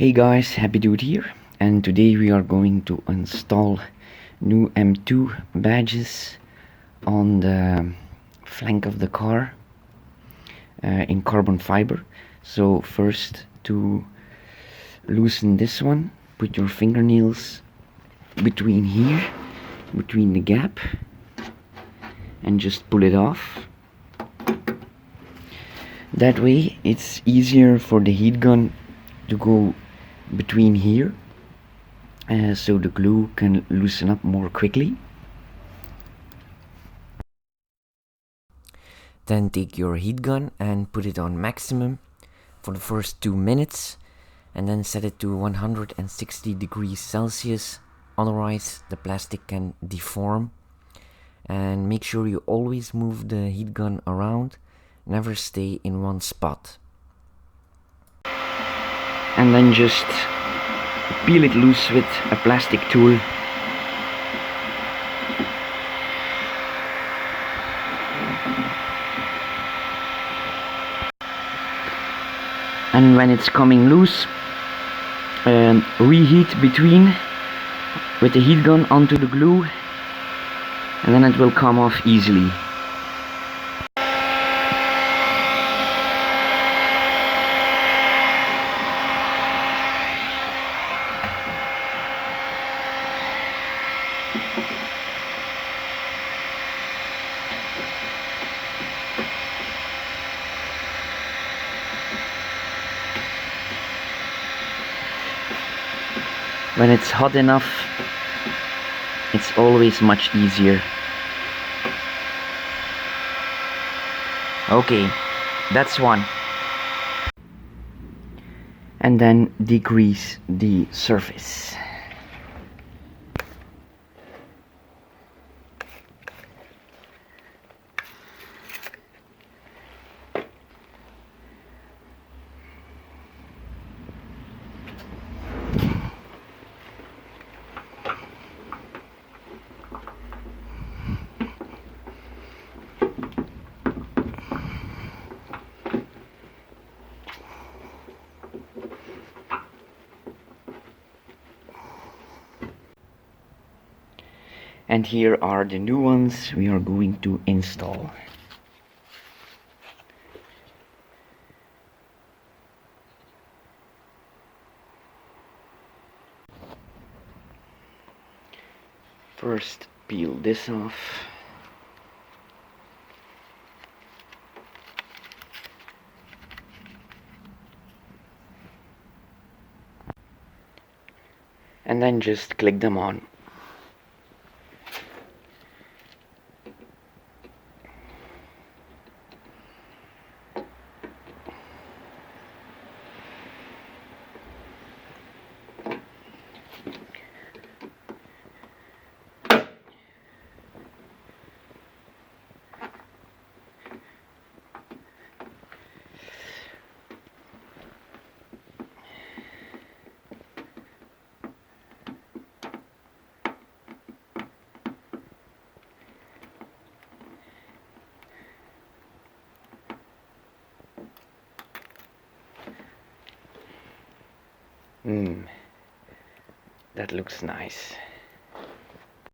Hey guys, Happy Dude here, and today we are going to install new M2 badges on the flank of the car in carbon fiber. So first, to loosen this one, put your fingernails between here, between the gap, and just pull it off. That way it's easier for the heat gun to go between here, so the glue can loosen up more quickly. Then take your heat gun and put it on maximum for the first 2 minutes, and then set it to 160 degrees Celsius, otherwise the plastic can deform. And make sure you always move the heat gun around, never stay in one spot. And then just peel it loose with a plastic tool. And when it's coming loose, reheat between with the heat gun onto the glue, and then it will come off easily. When it's hot enough, it's always much easier. Okay, that's one. And then degrease the surface. And here are the new ones we are going to install. First, peel this off. And then just click them on. That looks nice.